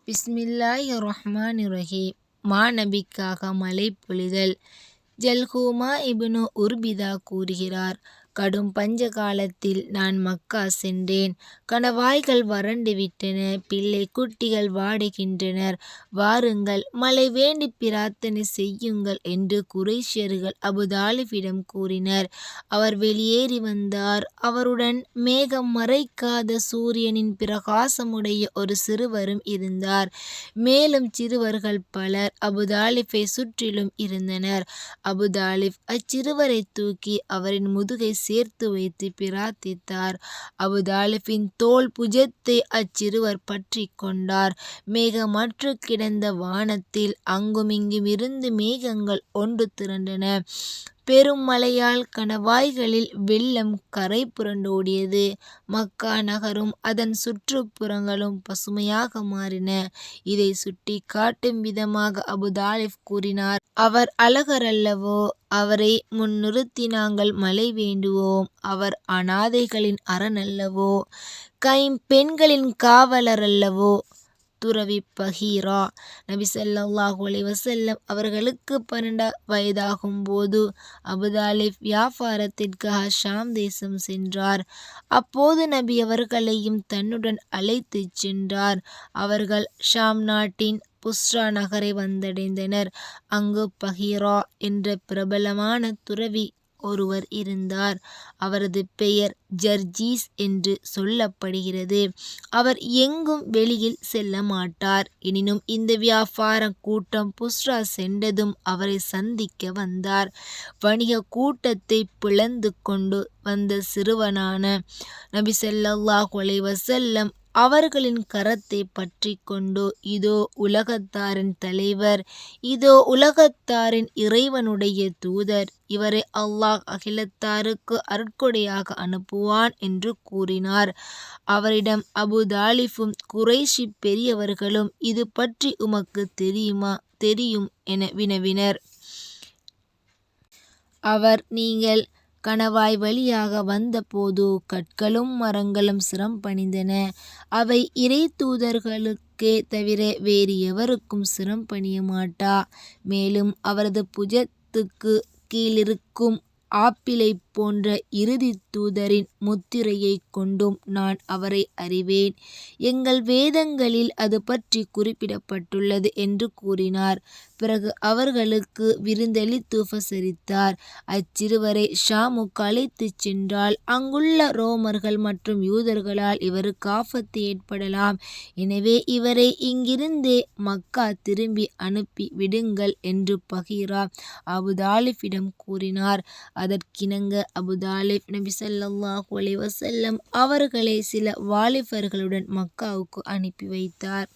பிஸ்மில்லாஹிர்ரஹ்மானிர்ரஹீம். மாநபிக்காக மழை பொழிதல். ஜல்ஹூமா இப்னு உர்பிதா கூறுகிறார், கடும் பஞ்ச காலத்தில் நான் மக்கா சென்றேன். கணவாய்கள் வறண்டுவிட்டன, பிள்ளை குட்டிகள் வாடுகின்றனர். வாருங்கள், மழை வேண்டி பிரார்த்தனை செய்யுங்கள் என்று குறைஷியர்கள் அபூதாலிபிடம் கூறினர். அவர் வெளியேறி வந்தார். அவருடன் மேகம் மறைக்காத சூரியனின் பிரகாசமுடைய ஒரு சிறுவரும் இருந்தார். மேலும் சிறுவர்கள் பலர் அபூதாலிபை சுற்றிலும் இருந்தனர். அபூதாலிப் அச்சிறுவரை தூக்கி அவரின் முதுகை சேர்த்து வைத்து பிரார்த்தித்தார். அபூதாலிபின் தோள் புஜத்தை அச்சிறுவர் பற்றி கொண்டார். மேகமற்று கிடந்த வானத்தில் அங்குமிங்குமிருந்து மேகங்கள் ஒன்று திரண்டன. பெரும் மழையால் கணவாய்களில் வெள்ளம் கரை புரண்டோடியது. மக்கா நகரும் அதன் சுற்றுப்புறங்களும் பசுமையாக மாறின. இதை சுட்டி காட்டும் விதமாக அபூதாலிப் கூறினார், அவர் அழகரல்லவோ, அவரை முன்னிறுத்தி நாங்கள் மழை வேண்டுவோம். அவர் அனாதைகளின் அரணல்லவோ, கைம்பெண்களின் காவலரல்லவோ. துறவி பஹீரா. நபி ஸல்லல்லாஹு அலைஹி வஸல்லம் அவர்களுக்கு 12 வயதாகும் போது அபூதாலிப் வியாபாரத்திற்காக ஷாம் தேசம் சென்றார். அப்போது நபி அவர்களையும் தன்னுடன் அழைத்துச் சென்றார். அவர்கள் ஷாம் நாட்டின் புஸ்ரா நகரை வந்தடைந்தனர். அங்கு பஹீரா என்ற பிரபலமான துறவி ஒருவர் இருந்தார். அவரது பெயர் ஜர்ஜீஸ் என்று சொல்லப்படுகிறது. அவர் எங்கும் வெளியில் செல்ல மாட்டார். எனினும் இந்த வியாபார கூட்டம் புஸ்ரா சென்றதும் அவரை சந்திக்க வந்தார். வணிக கூட்டத்தை பிளந்து கொண்டு வந்த சிறுவனான நபி ஸல்லல்லாஹு அலைஹி வஸல்லம் அவர்களின் கரத்தை பற்றி கொண்டு, இதோ உலகத்தாரின் தலைவர், இதோ உலகத்தாரின் இறைவனுடைய தூதர், இவரை அல்லாஹ் அகிலத்தாருக்கு அருட்கொடையாக அனுப்புவான் என்று கூறினார். அவரிடம் அபூதாலிபும் குறைஷி பெரியவர்களும் இது பற்றி உமக்கு தெரியும் என வினவினர். அவர், நீங்கள் கணவாய் வழியாக வந்தபோது கற்களும் மரங்களும் சிரம் பணிந்தன. அவை இறை தூதர்களுக்கே தவிர வேறு எவருக்கும் சிரம் பணிய மாட்டா. மேலும் அவரது புஜத்துக்கு கீழிருக்கும் ஆப்பிளை போன்ற இறுதி தூதரின் முத்திரையைக் கொண்டும் நான் அவரை அறிவேன். எங்கள் வேதங்களில் அது பற்றி குறிப்பிடப்பட்டுள்ளது என்று கூறினார். பிறகு அவர்களுக்கு விருந்தளித்து உபசரித்தார். அச்சிறுவரை ஷாமுக்கு அழைத்துச் சென்றால் அங்குள்ள ரோமர்கள் மற்றும் யூதர்களால் இவருக்கு ஆபத்து ஏற்படலாம். எனவே இவரை இங்கிருந்தே மக்கா திரும்பி அனுப்பி விடுங்கள் என்று பஹீரா அபூதாலிபிடம் கூறினார். அதற்கிணங்க அபூதாலிப் நபி ஸல்லல்லாஹு அலைஹி வஸல்லம் அவர்களை சில வாலிபர்களுடன் மக்காவுக்கு அனுப்பி வைத்தார்.